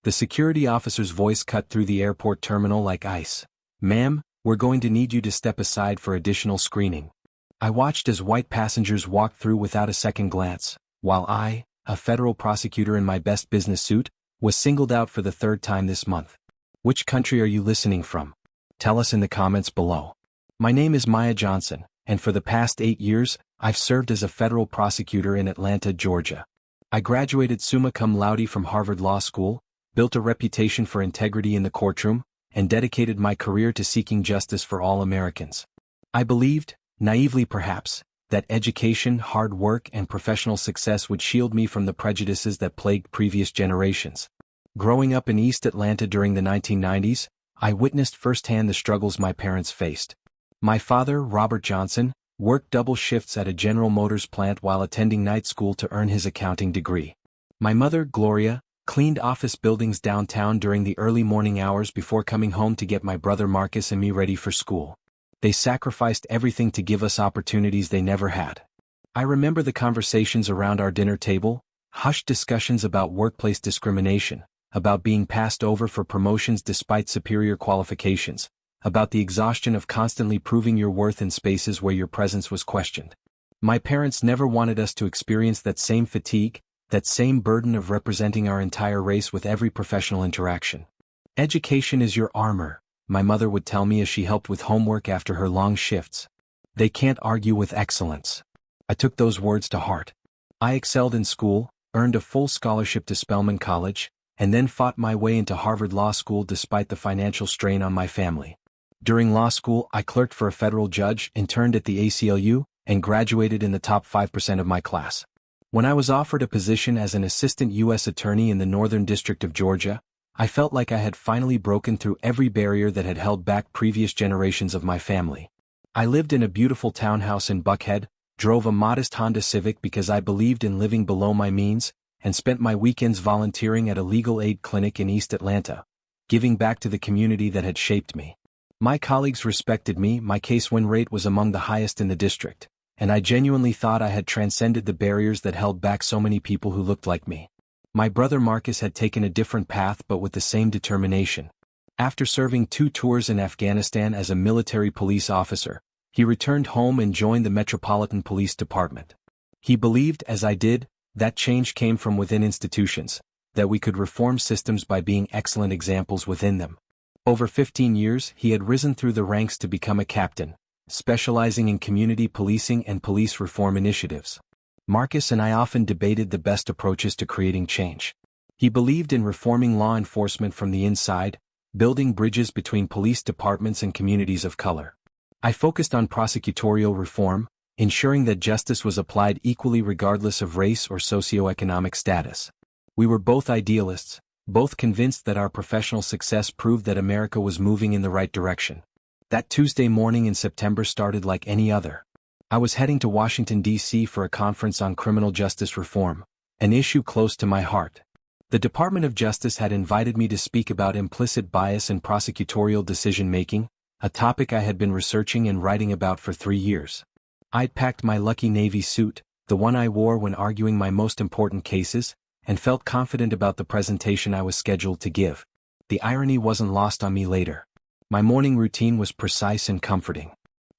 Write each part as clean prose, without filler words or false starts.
The security officer's voice cut through the airport terminal like ice. "Ma'am, we're going to need you to step aside for additional screening." I watched as white passengers walked through without a second glance, while I, a federal prosecutor in my best business suit, was singled out for the third time this month. Which country are you listening from? Tell us in the comments below. My name is Maya Johnson, and for the past 8 years, I've served as a federal prosecutor in Atlanta, Georgia. I graduated summa cum laude from Harvard Law School, built a reputation for integrity in the courtroom, and dedicated my career to seeking justice for all Americans. I believed, naively perhaps, that education, hard work, and professional success would shield me from the prejudices that plagued previous generations. Growing up in East Atlanta during the 1990s, I witnessed firsthand the struggles my parents faced. My father, Robert Johnson, worked double shifts at a General Motors plant while attending night school to earn his accounting degree. My mother, Gloria, cleaned office buildings downtown during the early morning hours before coming home to get my brother Marcus and me ready for school. They sacrificed everything to give us opportunities they never had. I remember the conversations around our dinner table, hushed discussions about workplace discrimination, about being passed over for promotions despite superior qualifications, about the exhaustion of constantly proving your worth in spaces where your presence was questioned. My parents never wanted us to experience that same fatigue, that same burden of representing our entire race with every professional interaction. "Education is your armor," my mother would tell me as she helped with homework after her long shifts. "They can't argue with excellence." I took those words to heart. I excelled in school, earned a full scholarship to Spelman College, and then fought my way into Harvard Law School despite the financial strain on my family. During law school, I clerked for a federal judge, interned at the ACLU, and graduated in the top 5% of my class. When I was offered a position as an assistant U.S. attorney in the Northern District of Georgia, I felt like I had finally broken through every barrier that had held back previous generations of my family. I lived in a beautiful townhouse in Buckhead, drove a modest Honda Civic because I believed in living below my means, and spent my weekends volunteering at a legal aid clinic in East Atlanta, giving back to the community that had shaped me. My colleagues respected me, my case win rate was among the highest in the district, and I genuinely thought I had transcended the barriers that held back so many people who looked like me. My brother Marcus had taken a different path but with the same determination. After serving 2 tours in Afghanistan as a military police officer, he returned home and joined the Metropolitan Police Department. He believed, as I did, that change came from within institutions, that we could reform systems by being excellent examples within them. Over 15 years, he had risen through the ranks to become a captain, specializing in community policing and police reform initiatives. Marcus and I often debated the best approaches to creating change. He believed in reforming law enforcement from the inside, building bridges between police departments and communities of color. I focused on prosecutorial reform, ensuring that justice was applied equally regardless of race or socioeconomic status. We were both idealists, both convinced that our professional success proved that America was moving in the right direction. That Tuesday morning in September started like any other. I was heading to Washington, D.C. for a conference on criminal justice reform, an issue close to my heart. The Department of Justice had invited me to speak about implicit bias in prosecutorial decision-making, a topic I had been researching and writing about for 3 years. I'd packed my lucky navy suit, the one I wore when arguing my most important cases, and felt confident about the presentation I was scheduled to give. The irony wasn't lost on me later. My morning routine was precise and comforting.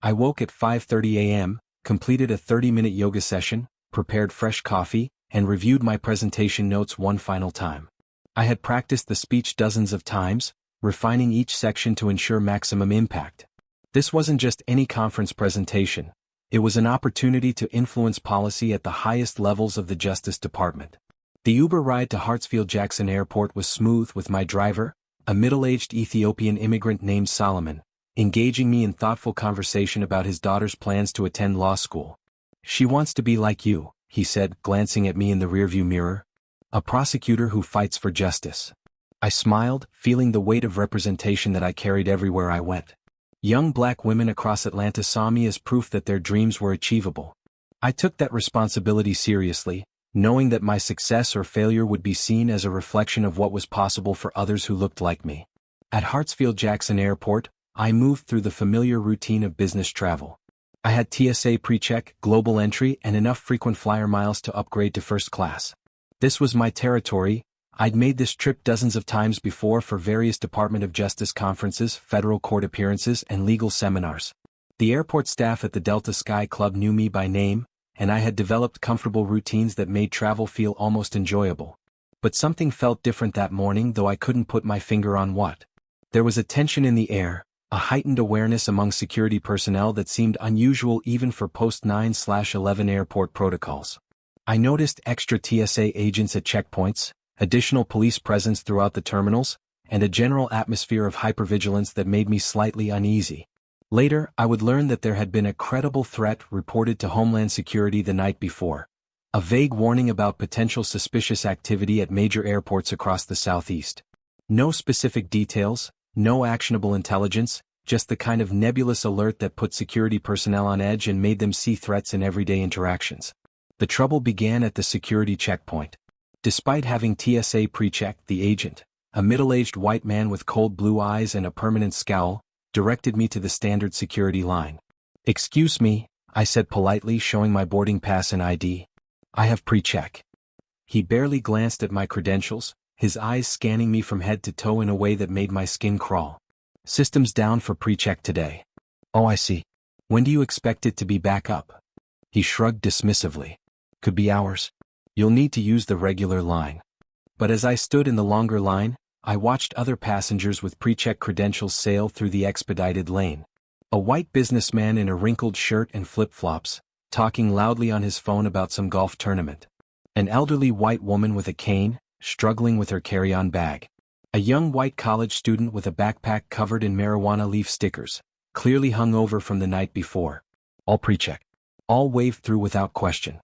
I woke at 5:30 a.m., completed a 30-minute yoga session, prepared fresh coffee, and reviewed my presentation notes one final time. I had practiced the speech dozens of times, refining each section to ensure maximum impact. This wasn't just any conference presentation. It was an opportunity to influence policy at the highest levels of the Justice Department. The Uber ride to Hartsfield-Jackson Airport was smooth with my driver, a middle-aged Ethiopian immigrant named Solomon, engaging me in thoughtful conversation about his daughter's plans to attend law school. "She wants to be like you," he said, glancing at me in the rearview mirror. "A prosecutor who fights for justice." I smiled, feeling the weight of representation that I carried everywhere I went. Young black women across Atlanta saw me as proof that their dreams were achievable. I took that responsibility seriously, knowing that my success or failure would be seen as a reflection of what was possible for others who looked like me. At Hartsfield-Jackson Airport, I moved through the familiar routine of business travel. I had TSA pre-check, global entry, and enough frequent flyer miles to upgrade to first class. This was my territory. I'd made this trip dozens of times before for various Department of Justice conferences, federal court appearances, and legal seminars. The airport staff at the Delta Sky Club knew me by name, and I had developed comfortable routines that made travel feel almost enjoyable. But something felt different that morning, though I couldn't put my finger on what. There was a tension in the air, a heightened awareness among security personnel that seemed unusual even for post-9/11 airport protocols. I noticed extra TSA agents at checkpoints, additional police presence throughout the terminals, and a general atmosphere of hypervigilance that made me slightly uneasy. Later, I would learn that there had been a credible threat reported to Homeland Security the night before. A vague warning about potential suspicious activity at major airports across the Southeast. No specific details, no actionable intelligence, just the kind of nebulous alert that put security personnel on edge and made them see threats in everyday interactions. The trouble began at the security checkpoint. Despite having TSA pre-checked, the agent, a middle-aged white man with cold blue eyes and a permanent scowl, directed me to the standard security line. "Excuse me," I said politely, showing my boarding pass and ID. "I have pre-check." He barely glanced at my credentials, his eyes scanning me from head to toe in a way that made my skin crawl. "System's down for pre-check today." "Oh, I see. When do you expect it to be back up?" He shrugged dismissively. "Could be hours. You'll need to use the regular line." But as I stood in the longer line, I watched other passengers with pre-check credentials sail through the expedited lane. A white businessman in a wrinkled shirt and flip-flops, talking loudly on his phone about some golf tournament. An elderly white woman with a cane, struggling with her carry-on bag. A young white college student with a backpack covered in marijuana leaf stickers, clearly hung over from the night before. All pre-check. All waved through without question.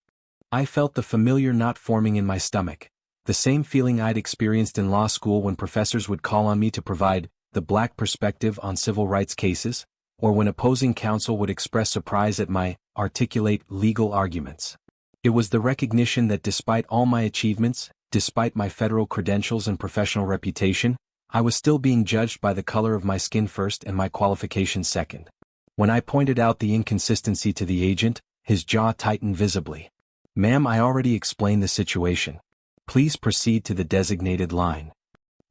I felt the familiar knot forming in my stomach. The same feeling I'd experienced in law school when professors would call on me to provide the black perspective on civil rights cases, or when opposing counsel would express surprise at my articulate legal arguments. It was the recognition that despite all my achievements, despite my federal credentials and professional reputation, I was still being judged by the color of my skin first and my qualifications second. When I pointed out the inconsistency to the agent, his jaw tightened visibly. "Ma'am, I already explained the situation. Please proceed to the designated line."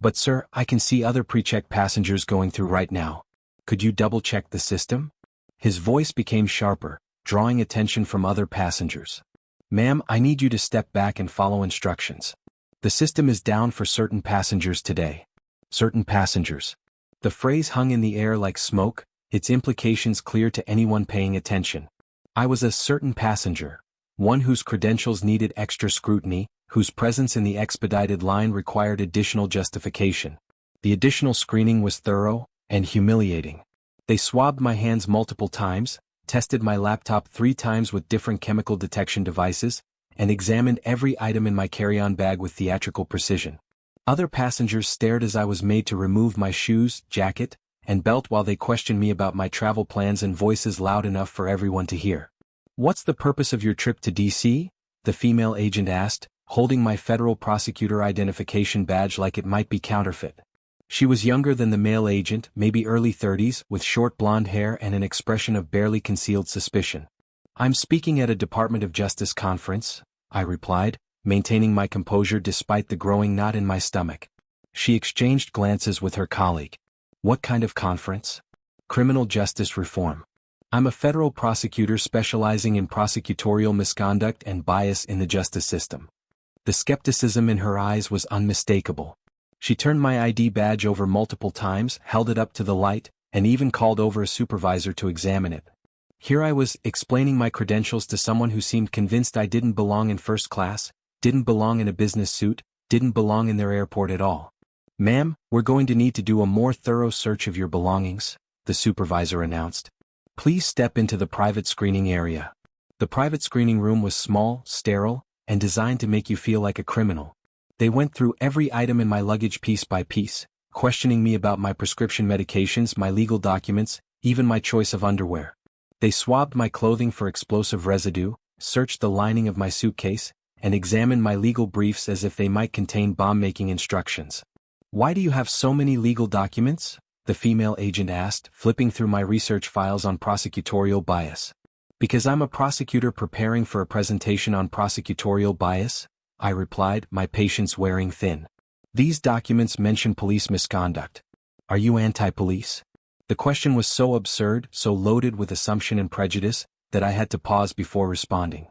"But sir, I can see other pre-check passengers going through right now. Could you double-check the system?" His voice became sharper, drawing attention from other passengers. "Ma'am, I need you to step back and follow instructions. The system is down for certain passengers today." Certain passengers. The phrase hung in the air like smoke, its implications clear to anyone paying attention. I was a certain passenger, one whose credentials needed extra scrutiny, whose presence in the expedited line required additional justification. The additional screening was thorough and humiliating. They swabbed my hands multiple times, tested my laptop 3 times with different chemical detection devices, and examined every item in my carry-on bag with theatrical precision. Other passengers stared as I was made to remove my shoes, jacket, and belt while they questioned me about my travel plans in voices loud enough for everyone to hear. "What's the purpose of your trip to D.C.?" the female agent asked, holding my federal prosecutor identification badge like it might be counterfeit. She was younger than the male agent, maybe early 30s, with short blonde hair and an expression of barely concealed suspicion. "I'm speaking at a Department of Justice conference," I replied, maintaining my composure despite the growing knot in my stomach. She exchanged glances with her colleague. "What kind of conference?" "Criminal justice reform. I'm a federal prosecutor specializing in prosecutorial misconduct and bias in the justice system." The skepticism in her eyes was unmistakable. She turned my ID badge over multiple times, held it up to the light, and even called over a supervisor to examine it. Here I was, explaining my credentials to someone who seemed convinced I didn't belong in first class, didn't belong in a business suit, didn't belong in their airport at all. "Ma'am, we're going to need to do a more thorough search of your belongings," the supervisor announced. "Please step into the private screening area." The private screening room was small, sterile, and designed to make you feel like a criminal. They went through every item in my luggage piece by piece, questioning me about my prescription medications, my legal documents, even my choice of underwear. They swabbed my clothing for explosive residue, searched the lining of my suitcase, and examined my legal briefs as if they might contain bomb-making instructions. "Why do you have so many legal documents?" the female agent asked, flipping through my research files on prosecutorial bias. "Because I'm a prosecutor preparing for a presentation on prosecutorial bias," I replied, my patience wearing thin. These documents mention police misconduct. Are you anti-police? The question was so absurd, so loaded with assumption and prejudice, that I had to pause before responding.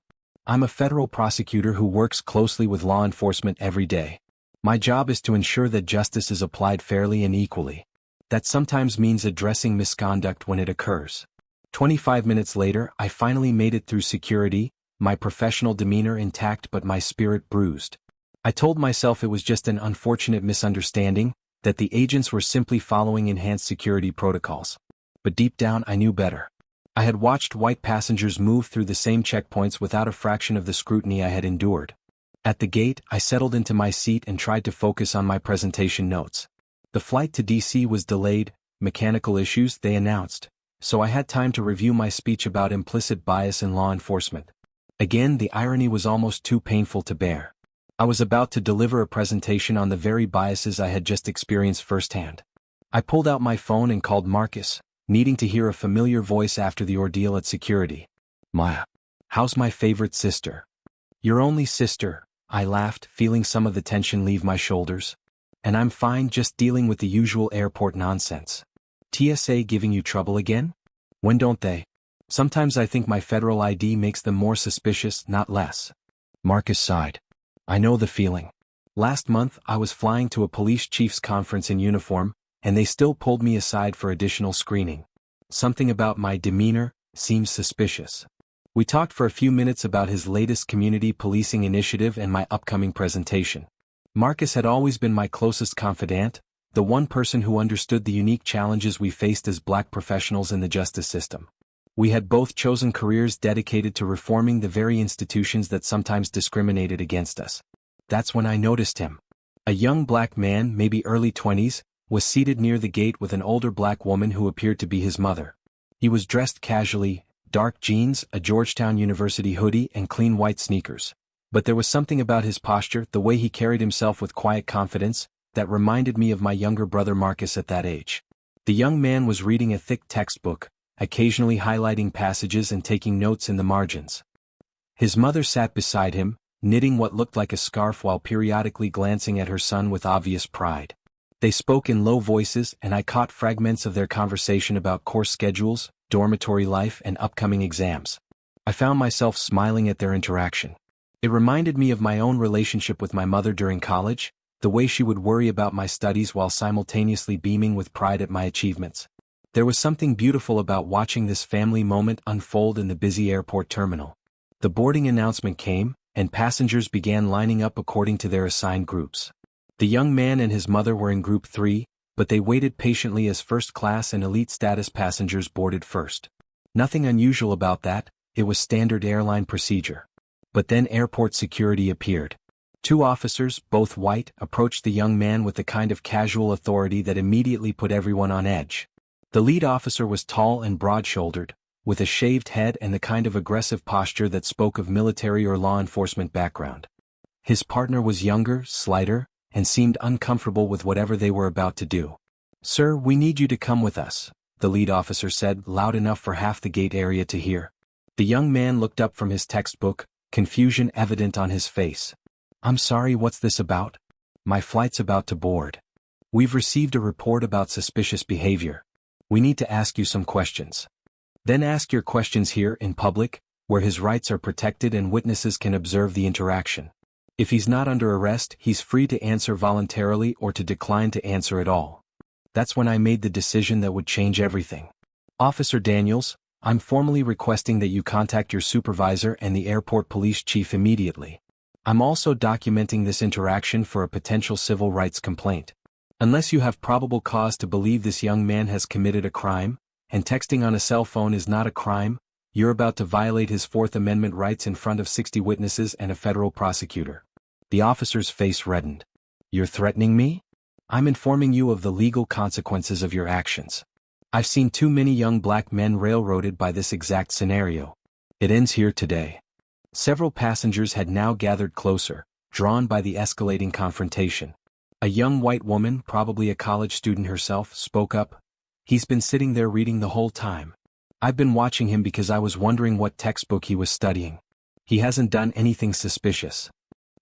I'm a federal prosecutor who works closely with law enforcement every day. My job is to ensure that justice is applied fairly and equally. That sometimes means addressing misconduct when it occurs. 25 minutes later, I finally made it through security, my professional demeanor intact but my spirit bruised. I told myself it was just an unfortunate misunderstanding, that the agents were simply following enhanced security protocols. But deep down I knew better. I had watched white passengers move through the same checkpoints without a fraction of the scrutiny I had endured. At the gate, I settled into my seat and tried to focus on my presentation notes. The flight to DC was delayed, mechanical issues, they announced, so I had time to review my speech about implicit bias in law enforcement. Again, the irony was almost too painful to bear. I was about to deliver a presentation on the very biases I had just experienced firsthand. I pulled out my phone and called Marcus, needing to hear a familiar voice after the ordeal at security. Maya. How's my favorite sister? Your only sister, I laughed, feeling some of the tension leave my shoulders. And I'm fine, just dealing with the usual airport nonsense. TSA giving you trouble again? When don't they? Sometimes I think my federal ID makes them more suspicious, not less. Marcus sighed. I know the feeling. Last month, I was flying to a police chief's conference in uniform, and they still pulled me aside for additional screening. Something about my demeanor seems suspicious. We talked for a few minutes about his latest community policing initiative and my upcoming presentation. Marcus had always been my closest confidant, the one person who understood the unique challenges we faced as black professionals in the justice system. We had both chosen careers dedicated to reforming the very institutions that sometimes discriminated against us. That's when I noticed him. A young black man, maybe early 20s, was seated near the gate with an older black woman who appeared to be his mother. He was dressed casually, dark jeans, a Georgetown University hoodie, and clean white sneakers. But there was something about his posture, the way he carried himself with quiet confidence, that reminded me of my younger brother Marcus at that age. The young man was reading a thick textbook, occasionally highlighting passages and taking notes in the margins. His mother sat beside him, knitting what looked like a scarf while periodically glancing at her son with obvious pride. They spoke in low voices, and I caught fragments of their conversation about course schedules, dormitory life, and upcoming exams. I found myself smiling at their interaction. It reminded me of my own relationship with my mother during college, the way she would worry about my studies while simultaneously beaming with pride at my achievements. There was something beautiful about watching this family moment unfold in the busy airport terminal. The boarding announcement came, and passengers began lining up according to their assigned groups. The young man and his mother were in Group 3, but they waited patiently as first-class and elite status passengers boarded first. Nothing unusual about that, it was standard airline procedure. But then airport security appeared. 2 officers, both white, approached the young man with the kind of casual authority that immediately put everyone on edge. The lead officer was tall and broad-shouldered, with a shaved head and the kind of aggressive posture that spoke of military or law enforcement background. His partner was younger, slighter, and seemed uncomfortable with whatever they were about to do. "Sir, we need you to come with us," the lead officer said, loud enough for half the gate area to hear. The young man looked up from his textbook, confusion evident on his face. "I'm sorry, what's this about?" "My flight's about to board. We've received a report about suspicious behavior. We need to ask you some questions." "Then ask your questions here in public, where his rights are protected and witnesses can observe the interaction. If he's not under arrest, he's free to answer voluntarily or to decline to answer at all." That's when I made the decision that would change everything. "Officer Daniels, I'm formally requesting that you contact your supervisor and the airport police chief immediately. I'm also documenting this interaction for a potential civil rights complaint. Unless you have probable cause to believe this young man has committed a crime, and texting on a cell phone is not a crime, you're about to violate his Fourth Amendment rights in front of 60 witnesses and a federal prosecutor." The officer's face reddened. "You're threatening me? I'm informing you of the legal consequences of your actions. I've seen too many young black men railroaded by this exact scenario. It ends here today." Several passengers had now gathered closer, drawn by the escalating confrontation. A young white woman, probably a college student herself, spoke up. "He's been sitting there reading the whole time. I've been watching him because I was wondering what textbook he was studying. He hasn't done anything suspicious."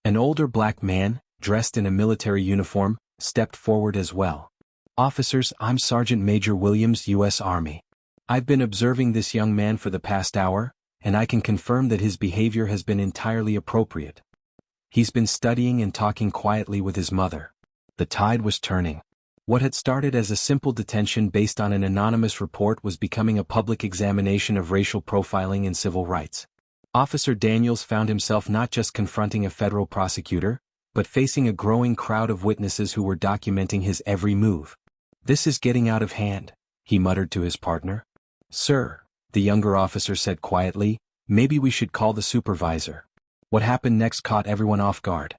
An older black man, dressed in a military uniform, stepped forward as well. "Officers, I'm Sergeant Major Williams, U.S. Army. I've been observing this young man for the past hour, and I can confirm that his behavior has been entirely appropriate. He's been studying and talking quietly with his mother." The tide was turning. What had started as a simple detention based on an anonymous report was becoming a public examination of racial profiling and civil rights. Officer Daniels found himself not just confronting a federal prosecutor, but facing a growing crowd of witnesses who were documenting his every move. "This is getting out of hand," he muttered to his partner. "Sir," the younger officer said quietly, "maybe we should call the supervisor." What happened next caught everyone off guard.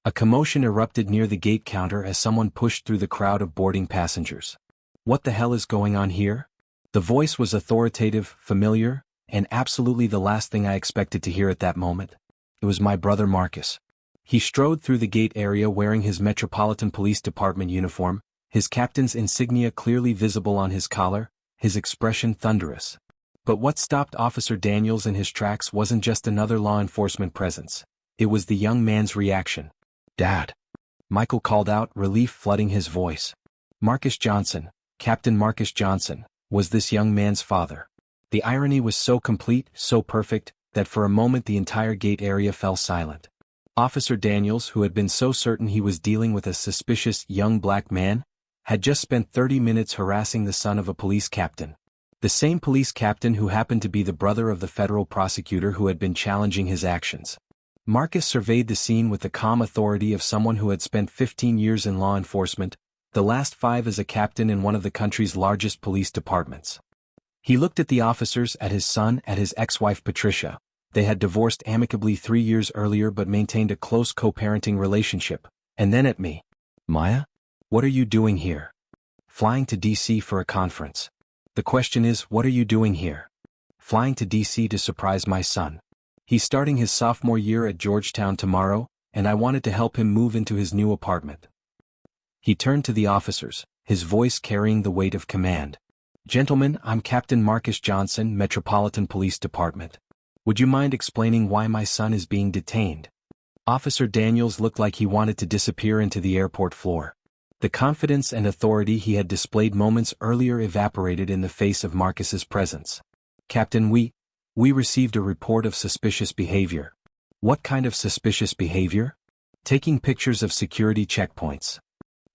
A commotion erupted near the gate counter as someone pushed through the crowd of boarding passengers. "What the hell is going on here?" The voice was authoritative, familiar, and absolutely the last thing I expected to hear at that moment. It was my brother Marcus. He strode through the gate area wearing his Metropolitan Police Department uniform, his captain's insignia clearly visible on his collar, his expression thunderous. But what stopped Officer Daniels in his tracks wasn't just another law enforcement presence. It was the young man's reaction. "Dad," Michael called out, relief flooding his voice. Marcus Johnson, Captain Marcus Johnson, was this young man's father. The irony was so complete, so perfect, that for a moment the entire gate area fell silent. Officer Daniels, who had been so certain he was dealing with a suspicious young black man, had just spent 30 minutes harassing the son of a police captain. The same police captain who happened to be the brother of the federal prosecutor who had been challenging his actions. Marcus surveyed the scene with the calm authority of someone who had spent 15 years in law enforcement, the last 5 as a captain in one of the country's largest police departments. He looked at the officers, at his son, at his ex-wife Patricia. They had divorced amicably 3 years earlier but maintained a close co-parenting relationship. And then at me. "Maya? What are you doing here?" "Flying to D.C. for a conference." "The question is, what are you doing here?" "Flying to D.C. to surprise my son. He's starting his sophomore year at Georgetown tomorrow, and I wanted to help him move into his new apartment." He turned to the officers, his voice carrying the weight of command. "Gentlemen, I'm Captain Marcus Johnson, Metropolitan Police Department. Would you mind explaining why my son is being detained?" Officer Daniels looked like he wanted to disappear into the airport floor. The confidence and authority he had displayed moments earlier evaporated in the face of Marcus's presence. "Captain, we received a report of suspicious behavior." "What kind of suspicious behavior?" "Taking pictures of security checkpoints."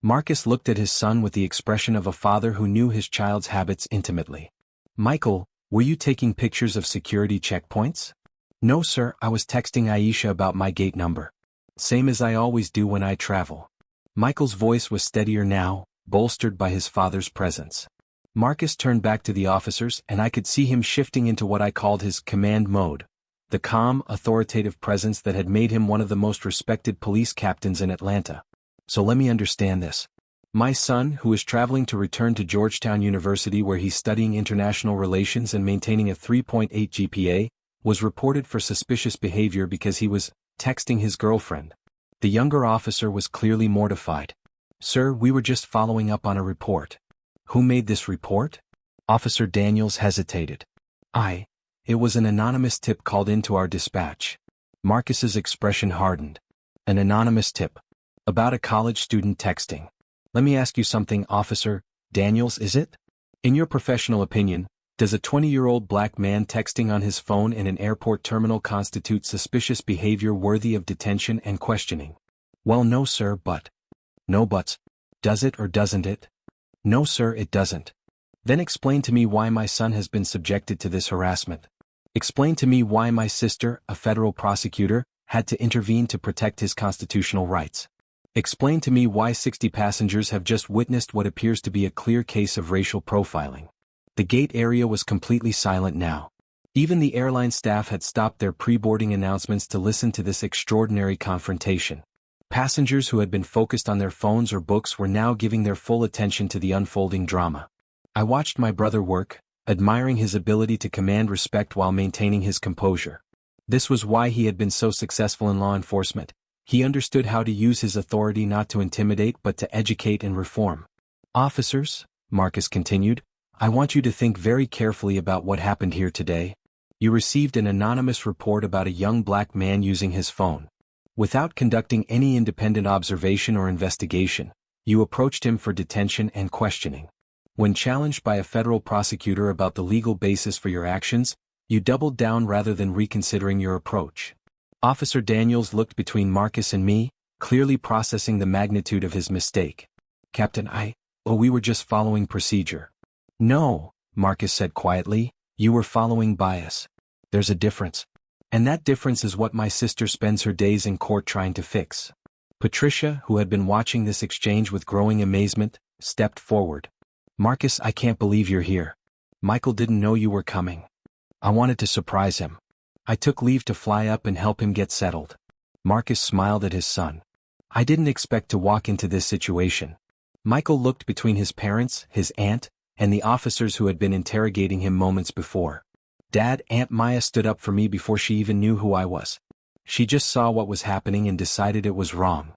Marcus looked at his son with the expression of a father who knew his child's habits intimately. "Michael, were you taking pictures of security checkpoints?" "No sir, I was texting Aisha about my gate number. Same as I always do when I travel." Michael's voice was steadier now, bolstered by his father's presence. Marcus turned back to the officers and I could see him shifting into what I called his command mode, the calm, authoritative presence that had made him one of the most respected police captains in Atlanta. "So let me understand this. My son, who is traveling to return to Georgetown University where he's studying international relations and maintaining a 3.8 GPA, was reported for suspicious behavior because he was texting his girlfriend." The younger officer was clearly mortified. "Sir, we were just following up on a report." "Who made this report?" Officer Daniels hesitated. It was an anonymous tip called into our dispatch." Marcus's expression hardened. "An anonymous tip? About a college student texting? Let me ask you something, Officer Daniels, is it? In your professional opinion, does a 20-year-old black man texting on his phone in an airport terminal constitute suspicious behavior worthy of detention and questioning?" "Well, no sir, but..." "No buts. Does it or doesn't it?" "No sir, it doesn't." "Then explain to me why my son has been subjected to this harassment. Explain to me why my sister, a federal prosecutor, had to intervene to protect his constitutional rights. Explain to me why 60 passengers have just witnessed what appears to be a clear case of racial profiling." The gate area was completely silent now. Even the airline staff had stopped their pre-boarding announcements to listen to this extraordinary confrontation. Passengers who had been focused on their phones or books were now giving their full attention to the unfolding drama. I watched my brother work, admiring his ability to command respect while maintaining his composure. This was why he had been so successful in law enforcement. He understood how to use his authority not to intimidate but to educate and reform. "Officers," Marcus continued, "I want you to think very carefully about what happened here today. You received an anonymous report about a young black man using his phone. Without conducting any independent observation or investigation, you approached him for detention and questioning. When challenged by a federal prosecutor about the legal basis for your actions, you doubled down rather than reconsidering your approach. Officer Daniels looked between Marcus and me, clearly processing the magnitude of his mistake. Captain, we were just following procedure. No, Marcus said quietly, you were following bias. There's a difference. And that difference is what my sister spends her days in court trying to fix. Patricia, who had been watching this exchange with growing amazement, stepped forward. Marcus, I can't believe you're here. Michael didn't know you were coming. I wanted to surprise him. I took leave to fly up and help him get settled. Marcus smiled at his son. I didn't expect to walk into this situation. Michael looked between his parents, his aunt, and the officers who had been interrogating him moments before. Dad, Aunt Maya stood up for me before she even knew who I was. She just saw what was happening and decided it was wrong.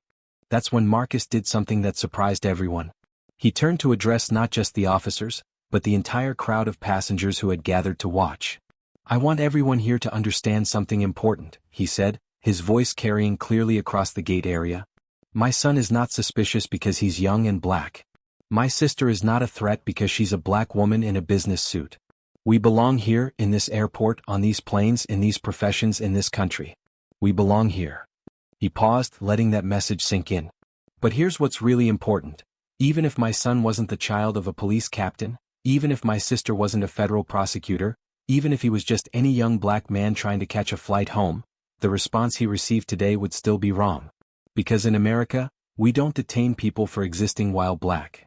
That's when Marcus did something that surprised everyone. He turned to address not just the officers, but the entire crowd of passengers who had gathered to watch. I want everyone here to understand something important, he said, his voice carrying clearly across the gate area. My son is not suspicious because he's young and black. My sister is not a threat because she's a black woman in a business suit. We belong here, in this airport, on these planes, in these professions, in this country. We belong here. He paused, letting that message sink in. But here's what's really important. Even if my son wasn't the child of a police captain, even if my sister wasn't a federal prosecutor, even if he was just any young black man trying to catch a flight home, the response he received today would still be wrong. Because in America, we don't detain people for existing while black.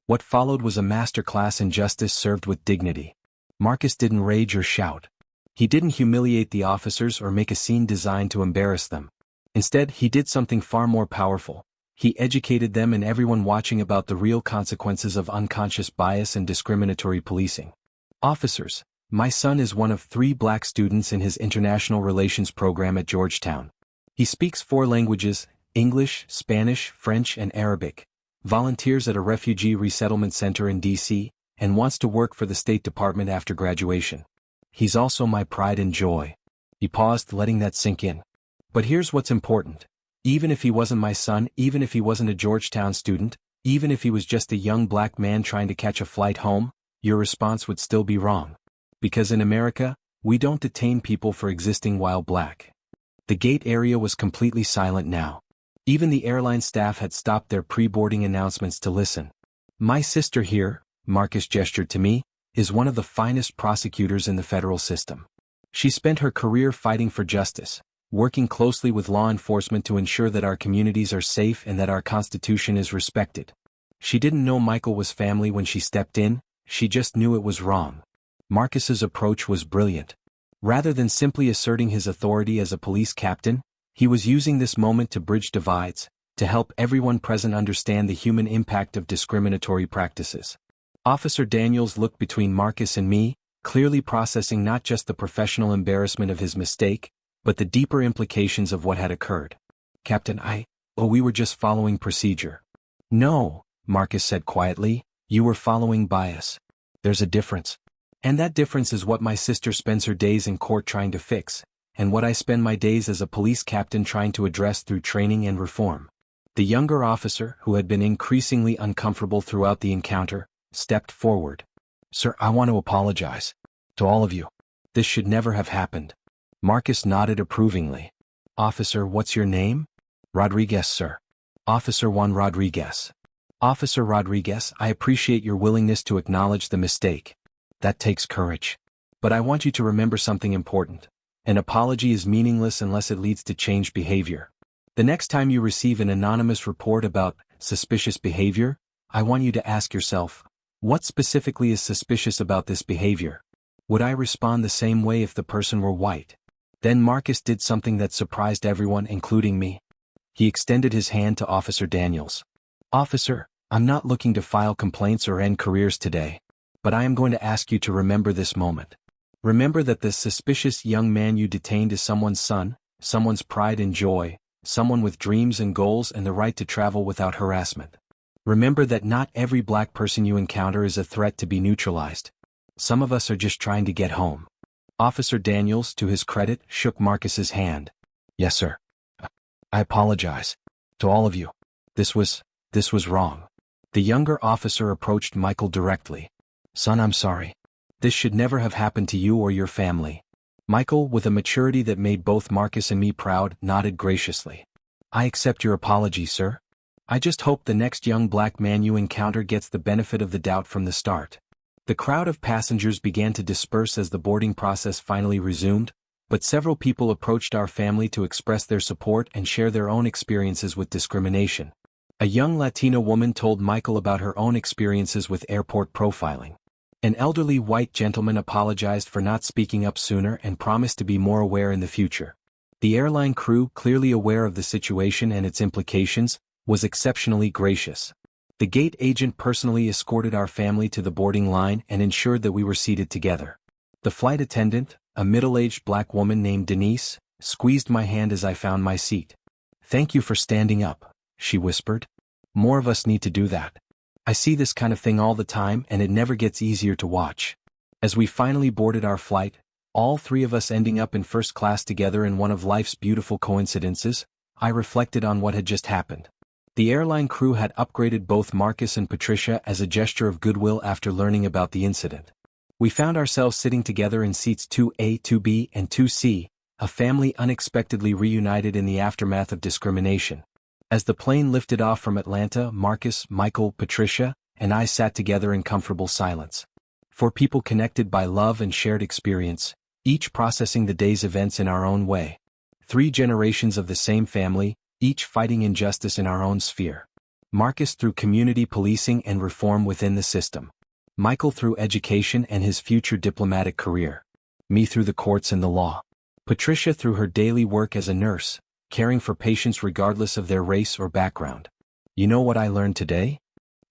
What followed was a masterclass in justice served with dignity. Marcus didn't rage or shout. He didn't humiliate the officers or make a scene designed to embarrass them. Instead, he did something far more powerful. He educated them and everyone watching about the real consequences of unconscious bias and discriminatory policing. Officers, my son is one of 3 black students in his international relations program at Georgetown. He speaks 4 languages, English, Spanish, French, and Arabic, volunteers at a refugee resettlement center in D.C., and wants to work for the State Department after graduation. He's also my pride and joy. He paused, letting that sink in. But here's what's important. Even if he wasn't my son, even if he wasn't a Georgetown student, even if he was just a young black man trying to catch a flight home, your response would still be wrong. Because in America, we don't detain people for existing while black. The gate area was completely silent now. Even the airline staff had stopped their pre-boarding announcements to listen. My sister here, Marcus gestured to me, is one of the finest prosecutors in the federal system. She spent her career fighting for justice, working closely with law enforcement to ensure that our communities are safe and that our Constitution is respected. She didn't know Michael was family when she stepped in, she just knew it was wrong. Marcus's approach was brilliant. Rather than simply asserting his authority as a police captain, he was using this moment to bridge divides, to help everyone present understand the human impact of discriminatory practices. Officer Daniels looked between Marcus and me, clearly processing not just the professional embarrassment of his mistake, but the deeper implications of what had occurred. Captain, we were just following procedure. No, Marcus said quietly, you were following bias. There's a difference. And that difference is what my sister spends her days in court trying to fix, and what I spend my days as a police captain trying to address through training and reform. The younger officer, who had been increasingly uncomfortable throughout the encounter, stepped forward. Sir, I want to apologize. To all of you. This should never have happened. Marcus nodded approvingly. Officer, what's your name? Rodriguez, sir. Officer Juan Rodriguez. Officer Rodriguez, I appreciate your willingness to acknowledge the mistake. That takes courage. But I want you to remember something important. An apology is meaningless unless it leads to changed behavior. The next time you receive an anonymous report about suspicious behavior, I want you to ask yourself, what specifically is suspicious about this behavior? Would I respond the same way if the person were white? Then Marcus did something that surprised everyone, including me. He extended his hand to Officer Daniels. Officer, I'm not looking to file complaints or end careers today, but I am going to ask you to remember this moment. Remember that the suspicious young man you detained is someone's son, someone's pride and joy, someone with dreams and goals and the right to travel without harassment. Remember that not every black person you encounter is a threat to be neutralized. Some of us are just trying to get home. Officer Daniels, to his credit, shook Marcus's hand. Yes, sir. I apologize. To all of you. This was wrong. The younger officer approached Michael directly. Son, I'm sorry. This should never have happened to you or your family. Michael, with a maturity that made both Marcus and me proud, nodded graciously. I accept your apology, sir. I just hope the next young black man you encounter gets the benefit of the doubt from the start. The crowd of passengers began to disperse as the boarding process finally resumed, but several people approached our family to express their support and share their own experiences with discrimination. A young Latina woman told Michael about her own experiences with airport profiling. An elderly white gentleman apologized for not speaking up sooner and promised to be more aware in the future. The airline crew, clearly aware of the situation and its implications, was exceptionally gracious. The gate agent personally escorted our family to the boarding line and ensured that we were seated together. The flight attendant, a middle-aged black woman named Denise, squeezed my hand as I found my seat. Thank you for standing up, she whispered. More of us need to do that. I see this kind of thing all the time and it never gets easier to watch. As we finally boarded our flight, all three of us ending up in first class together in one of life's beautiful coincidences, I reflected on what had just happened. The airline crew had upgraded both Marcus and Patricia as a gesture of goodwill after learning about the incident. We found ourselves sitting together in seats 2A, 2B, and 2C, a family unexpectedly reunited in the aftermath of discrimination. As the plane lifted off from Atlanta, Marcus, Michael, Patricia, and I sat together in comfortable silence. Four people connected by love and shared experience, each processing the day's events in our own way. 3 generations of the same family, each fighting injustice in our own sphere. Marcus through community policing and reform within the system. Michael through education and his future diplomatic career. Me through the courts and the law. Patricia through her daily work as a nurse, caring for patients regardless of their race or background. You know what I learned today?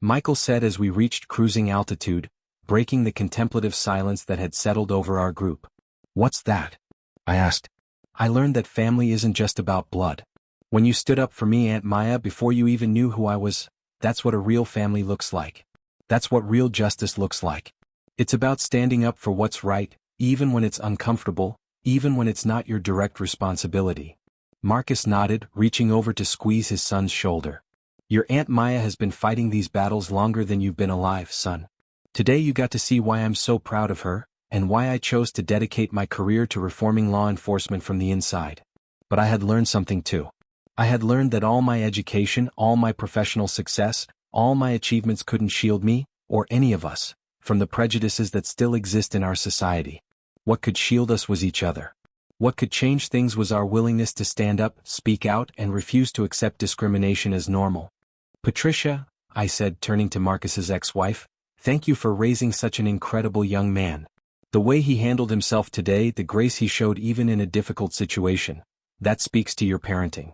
Michael said as we reached cruising altitude, breaking the contemplative silence that had settled over our group. What's that? I asked. I learned that family isn't just about blood. When you stood up for me, Aunt Maya, before you even knew who I was, that's what a real family looks like. That's what real justice looks like. It's about standing up for what's right, even when it's uncomfortable, even when it's not your direct responsibility. Marcus nodded, reaching over to squeeze his son's shoulder. Your Aunt Maya has been fighting these battles longer than you've been alive, son. Today you got to see why I'm so proud of her, and why I chose to dedicate my career to reforming law enforcement from the inside. But I had learned something too. I had learned that all my education, all my professional success, all my achievements couldn't shield me, or any of us, from the prejudices that still exist in our society. What could shield us was each other. What could change things was our willingness to stand up, speak out, and refuse to accept discrimination as normal. Patricia, I said, turning to Marcus's ex-wife, thank you for raising such an incredible young man. The way he handled himself today, the grace he showed even in a difficult situation, that speaks to your parenting.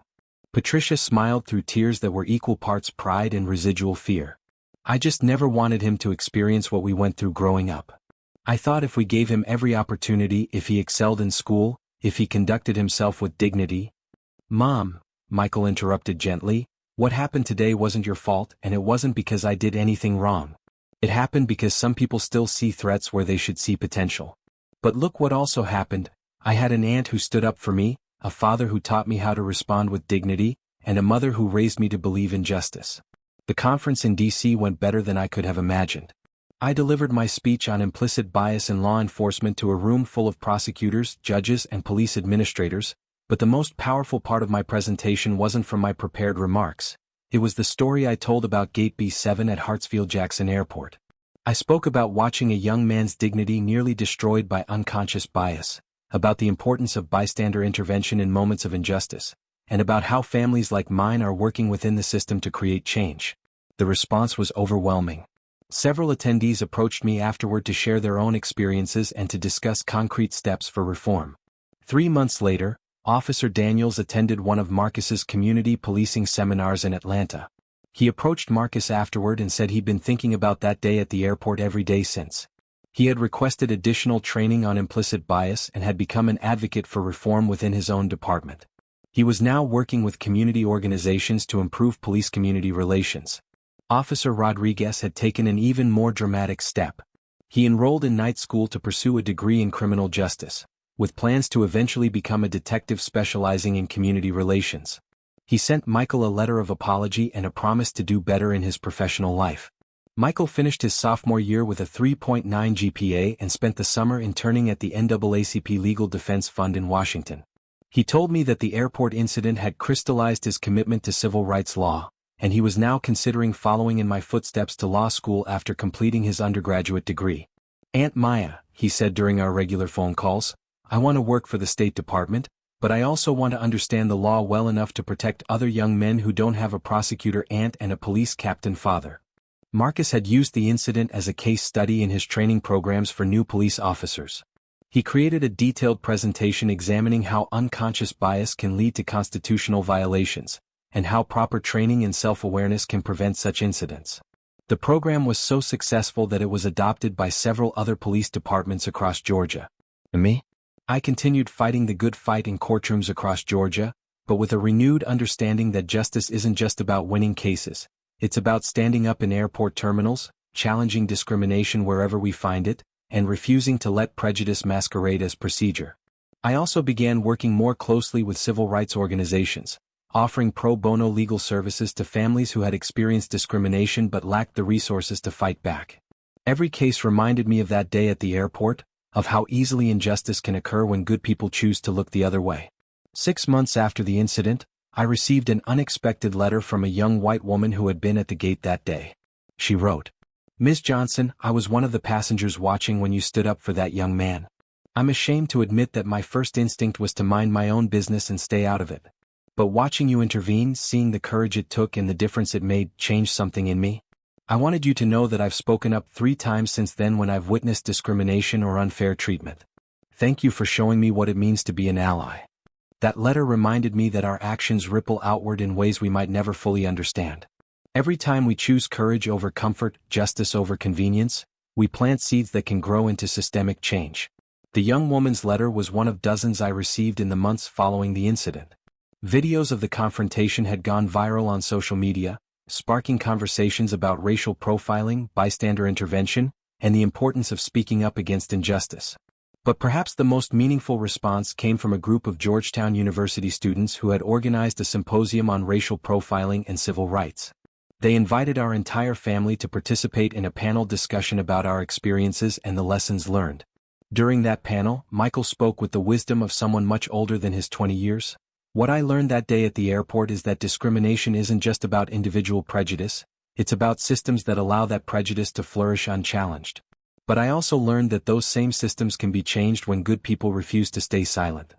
Patricia smiled through tears that were equal parts pride and residual fear. I just never wanted him to experience what we went through growing up. I thought if we gave him every opportunity, if he excelled in school, if he conducted himself with dignity. Mom, Michael interrupted gently, what happened today wasn't your fault, and it wasn't because I did anything wrong. It happened because some people still see threats where they should see potential. But look what also happened. I had an aunt who stood up for me, a father who taught me how to respond with dignity, and a mother who raised me to believe in justice. The conference in D.C. went better than I could have imagined. I delivered my speech on implicit bias in law enforcement to a room full of prosecutors, judges, and police administrators, but the most powerful part of my presentation wasn't from my prepared remarks. It was the story I told about Gate B7 at Hartsfield-Jackson Airport. I spoke about watching a young man's dignity nearly destroyed by unconscious bias, about the importance of bystander intervention in moments of injustice, and about how families like mine are working within the system to create change. The response was overwhelming. Several attendees approached me afterward to share their own experiences and to discuss concrete steps for reform. 3 months later, Officer Daniels attended one of Marcus's community policing seminars in Atlanta. He approached Marcus afterward and said he'd been thinking about that day at the airport every day since. He had requested additional training on implicit bias and had become an advocate for reform within his own department. He was now working with community organizations to improve police-community relations. Officer Rodriguez had taken an even more dramatic step. He enrolled in night school to pursue a degree in criminal justice, with plans to eventually become a detective specializing in community relations. He sent Michael a letter of apology and a promise to do better in his professional life. Michael finished his sophomore year with a 3.9 GPA and spent the summer interning at the NAACP Legal Defense Fund in Washington. He told me that the airport incident had crystallized his commitment to civil rights law, and he was now considering following in my footsteps to law school after completing his undergraduate degree. "Aunt Maya," he said during our regular phone calls, "I want to work for the State Department, but I also want to understand the law well enough to protect other young men who don't have a prosecutor aunt and a police captain father." Marcus had used the incident as a case study in his training programs for new police officers. He created a detailed presentation examining how unconscious bias can lead to constitutional violations, and how proper training and self-awareness can prevent such incidents. The program was so successful that it was adopted by several other police departments across Georgia. And me? I continued fighting the good fight in courtrooms across Georgia, but with a renewed understanding that justice isn't just about winning cases, it's about standing up in airport terminals, challenging discrimination wherever we find it, and refusing to let prejudice masquerade as procedure. I also began working more closely with civil rights organizations, offering pro bono legal services to families who had experienced discrimination but lacked the resources to fight back. Every case reminded me of that day at the airport, of how easily injustice can occur when good people choose to look the other way. 6 months after the incident, I received an unexpected letter from a young white woman who had been at the gate that day. She wrote, "Ms. Johnson, I was one of the passengers watching when you stood up for that young man. I'm ashamed to admit that my first instinct was to mind my own business and stay out of it. But watching you intervene, seeing the courage it took and the difference it made, changed something in me. I wanted you to know that I've spoken up 3 times since then when I've witnessed discrimination or unfair treatment. Thank you for showing me what it means to be an ally." That letter reminded me that our actions ripple outward in ways we might never fully understand. Every time we choose courage over comfort, justice over convenience, we plant seeds that can grow into systemic change. The young woman's letter was one of dozens I received in the months following the incident. Videos of the confrontation had gone viral on social media, sparking conversations about racial profiling, bystander intervention, and the importance of speaking up against injustice. But perhaps the most meaningful response came from a group of Georgetown University students who had organized a symposium on racial profiling and civil rights. They invited our entire family to participate in a panel discussion about our experiences and the lessons learned. During that panel, Michael spoke with the wisdom of someone much older than his 20 years. "What I learned that day at the airport is that discrimination isn't just about individual prejudice, it's about systems that allow that prejudice to flourish unchallenged. But I also learned that those same systems can be changed when good people refuse to stay silent."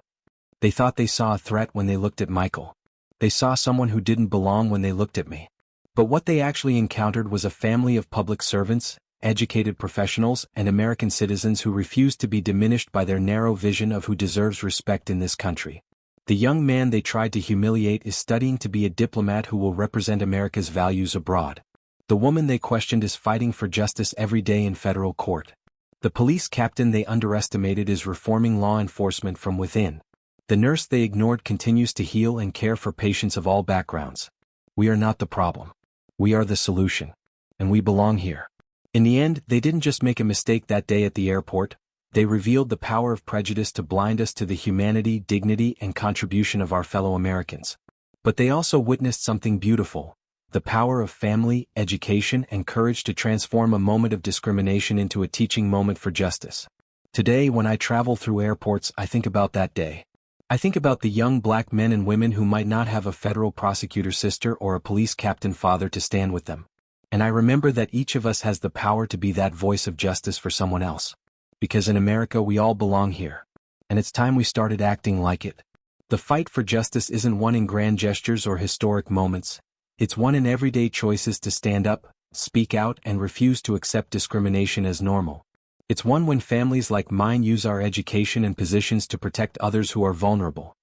They thought they saw a threat when they looked at Michael. They saw someone who didn't belong when they looked at me. But what they actually encountered was a family of public servants, educated professionals, and American citizens who refused to be diminished by their narrow vision of who deserves respect in this country. The young man they tried to humiliate is studying to be a diplomat who will represent America's values abroad. The woman they questioned is fighting for justice every day in federal court. The police captain they underestimated is reforming law enforcement from within. The nurse they ignored continues to heal and care for patients of all backgrounds. We are not the problem. We are the solution. And we belong here. In the end, they didn't just make a mistake that day at the airport. They revealed the power of prejudice to blind us to the humanity, dignity, and contribution of our fellow Americans. But they also witnessed something beautiful: the power of family, education, and courage to transform a moment of discrimination into a teaching moment for justice. Today, when I travel through airports, I think about that day. I think about the young black men and women who might not have a federal prosecutor sister or a police captain father to stand with them. And I remember that each of us has the power to be that voice of justice for someone else. Because in America we all belong here. And it's time we started acting like it. The fight for justice isn't one in grand gestures or historic moments. It's one in everyday choices to stand up, speak out, and refuse to accept discrimination as normal. It's one when families like mine use our education and positions to protect others who are vulnerable.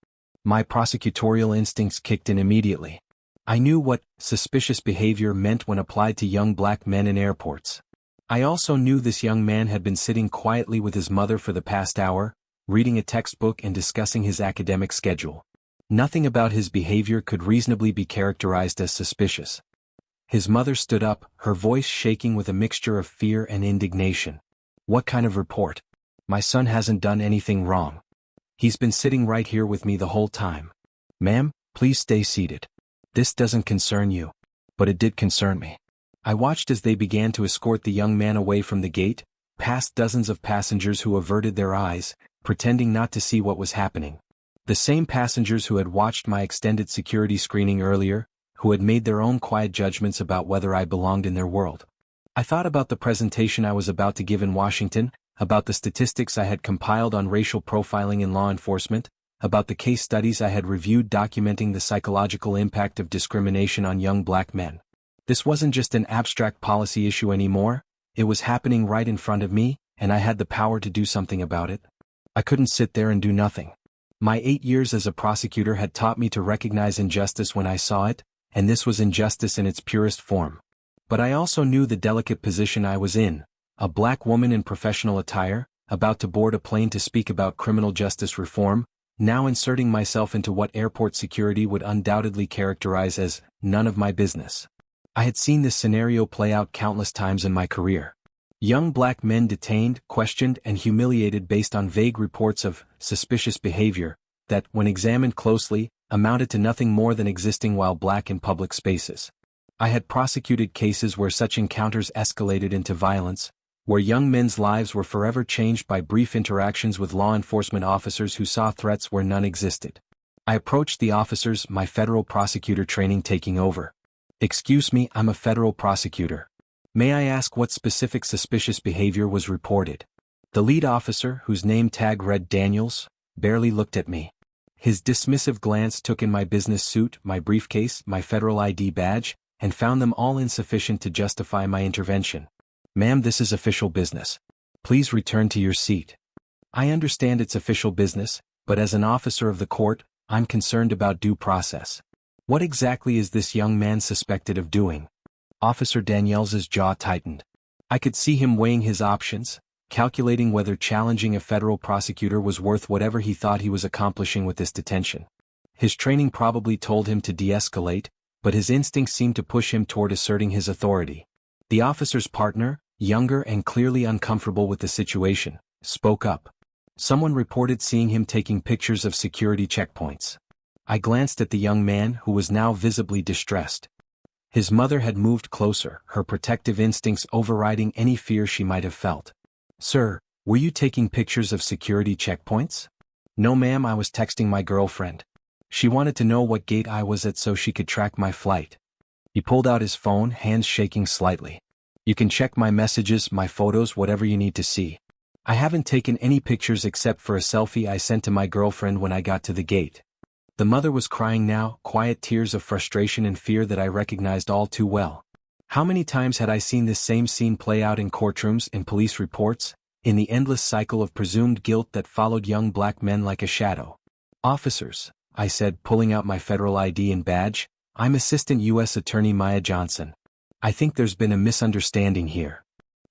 My prosecutorial instincts kicked in immediately. I knew what suspicious behavior meant when applied to young black men in airports. I also knew this young man had been sitting quietly with his mother for the past hour, reading a textbook and discussing his academic schedule. Nothing about his behavior could reasonably be characterized as suspicious. His mother stood up, her voice shaking with a mixture of fear and indignation. "What kind of report? My son hasn't done anything wrong. He's been sitting right here with me the whole time. Ma'am, please stay seated." This doesn't concern you. But it did concern me. I watched as they began to escort the young man away from the gate, past dozens of passengers who averted their eyes, pretending not to see what was happening. The same passengers who had watched my extended security screening earlier, who had made their own quiet judgments about whether I belonged in their world. I thought about the presentation I was about to give in Washington, about the statistics I had compiled on racial profiling in law enforcement, about the case studies I had reviewed documenting the psychological impact of discrimination on young black men. This wasn't just an abstract policy issue anymore, it was happening right in front of me, and I had the power to do something about it. I couldn't sit there and do nothing. My 8 years as a prosecutor had taught me to recognize injustice when I saw it, and this was injustice in its purest form. But I also knew the delicate position I was in, a black woman in professional attire, about to board a plane to speak about criminal justice reform, now inserting myself into what airport security would undoubtedly characterize as none of my business. I had seen this scenario play out countless times in my career. Young black men detained, questioned, and humiliated based on vague reports of suspicious behavior that, when examined closely, amounted to nothing more than existing while black in public spaces. I had prosecuted cases where such encounters escalated into violence, where young men's lives were forever changed by brief interactions with law enforcement officers who saw threats where none existed. I approached the officers, my federal prosecutor training taking over. "Excuse me, I'm a federal prosecutor. May I ask what specific suspicious behavior was reported?" The lead officer, whose name tag read Daniels, barely looked at me. His dismissive glance took in my business suit, my briefcase, my federal ID badge, and found them all insufficient to justify my intervention. "Ma'am, this is official business. Please return to your seat." I understand it's official business, but as an officer of the court, I'm concerned about due process. What exactly is this young man suspected of doing? Officer Daniels's jaw tightened. I could see him weighing his options, calculating whether challenging a federal prosecutor was worth whatever he thought he was accomplishing with this detention. His training probably told him to de-escalate, but his instincts seemed to push him toward asserting his authority. The officer's partner, younger and clearly uncomfortable with the situation, spoke up. Someone reported seeing him taking pictures of security checkpoints. I glanced at the young man, who was now visibly distressed. His mother had moved closer, her protective instincts overriding any fear she might have felt. "Sir, were you taking pictures of security checkpoints?" "No ma'am, I was texting my girlfriend. She wanted to know what gate I was at so she could track my flight." He pulled out his phone, hands shaking slightly. "You can check my messages, my photos, whatever you need to see. I haven't taken any pictures except for a selfie I sent to my girlfriend when I got to the gate." The mother was crying now, quiet tears of frustration and fear that I recognized all too well. How many times had I seen this same scene play out in courtrooms, in police reports, in the endless cycle of presumed guilt that followed young black men like a shadow? "Officers," I said, pulling out my federal ID and badge, "I'm Assistant U.S. Attorney Maya Johnson. I think there's been a misunderstanding here."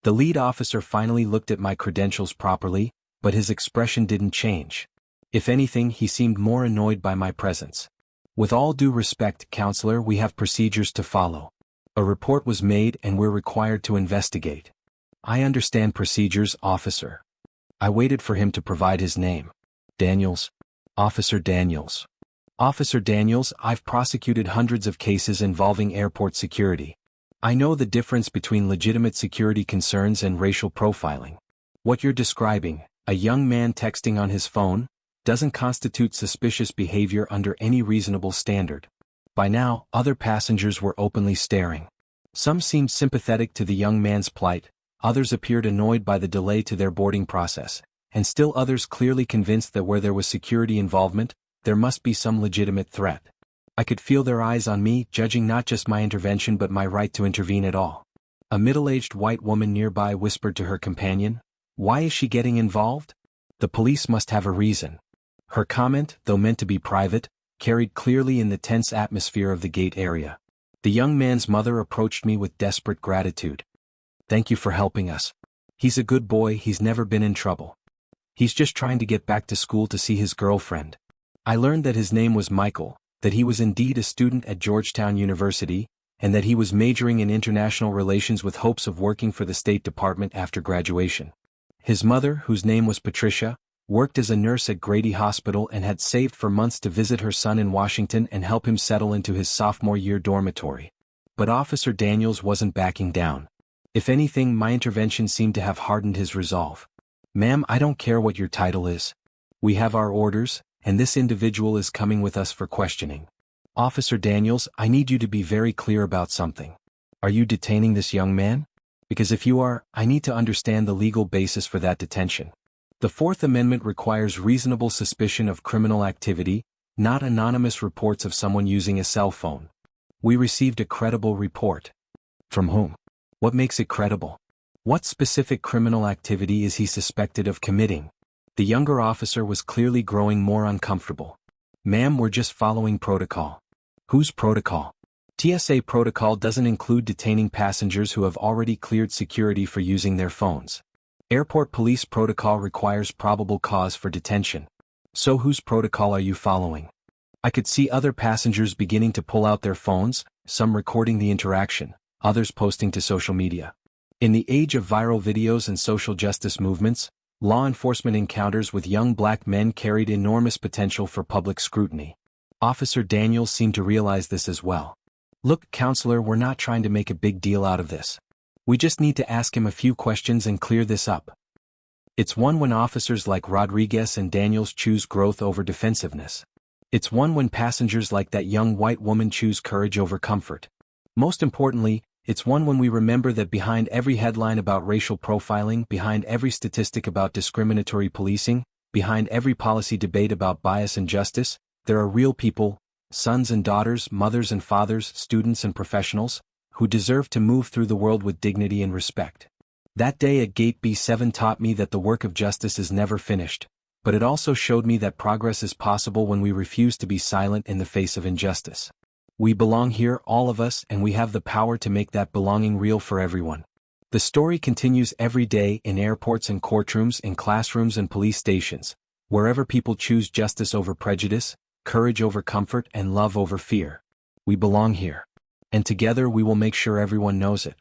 The lead officer finally looked at my credentials properly, but his expression didn't change. If anything, he seemed more annoyed by my presence. "With all due respect, counselor, we have procedures to follow. A report was made and we're required to investigate." "I understand procedures, officer." I waited for him to provide his name. "Daniels. Officer Daniels." "Officer Daniels, I've prosecuted hundreds of cases involving airport security. I know the difference between legitimate security concerns and racial profiling. What you're describing, a young man texting on his phone, doesn't constitute suspicious behavior under any reasonable standard." By now, other passengers were openly staring. Some seemed sympathetic to the young man's plight, others appeared annoyed by the delay to their boarding process, and still others clearly convinced that where there was security involvement, there must be some legitimate threat. I could feel their eyes on me, judging not just my intervention but my right to intervene at all. A middle-aged white woman nearby whispered to her companion, "Why is she getting involved? The police must have a reason." Her comment, though meant to be private, carried clearly in the tense atmosphere of the gate area. The young man's mother approached me with desperate gratitude. "Thank you for helping us. He's a good boy, he's never been in trouble. He's just trying to get back to school to see his girlfriend." I learned that his name was Michael, that he was indeed a student at Georgetown University, and that he was majoring in international relations with hopes of working for the State Department after graduation. His mother, whose name was Patricia, worked as a nurse at Grady Hospital and had saved for months to visit her son in Washington and help him settle into his sophomore year dormitory. But Officer Daniels wasn't backing down. If anything, my intervention seemed to have hardened his resolve. "Ma'am, I don't care what your title is. We have our orders, and this individual is coming with us for questioning. Officer Daniels, I need you to be very clear about something. Are you detaining this young man? Because if you are, I need to understand the legal basis for that detention. The Fourth Amendment requires reasonable suspicion of criminal activity, not anonymous reports of someone using a cell phone. We received a credible report." "From whom? What makes it credible? What specific criminal activity is he suspected of committing?" The younger officer was clearly growing more uncomfortable. "Ma'am, we're just following protocol." "Whose protocol?" "TSA protocol doesn't include detaining passengers who have already cleared security for using their phones. Airport police protocol requires probable cause for detention." "So whose protocol are you following?" I could see other passengers beginning to pull out their phones, some recording the interaction, others posting to social media. In the age of viral videos and social justice movements, law enforcement encounters with young black men carried enormous potential for public scrutiny. Officer Daniels seemed to realize this as well. "Look, counselor, we're not trying to make a big deal out of this. We just need to ask him a few questions and clear this up." It's one when officers like Rodriguez and Daniels choose growth over defensiveness. It's one when passengers like that young white woman choose courage over comfort. Most importantly, it's one when we remember that behind every headline about racial profiling, behind every statistic about discriminatory policing, behind every policy debate about bias and justice, there are real people, sons and daughters, mothers and fathers, students and professionals, who deserve to move through the world with dignity and respect. That day at Gate B7 taught me that the work of justice is never finished, but it also showed me that progress is possible when we refuse to be silent in the face of injustice. We belong here, all of us, and we have the power to make that belonging real for everyone. The story continues every day in airports and courtrooms, in classrooms and police stations, wherever people choose justice over prejudice, courage over comfort, and love over fear. We belong here. And together we will make sure everyone knows it.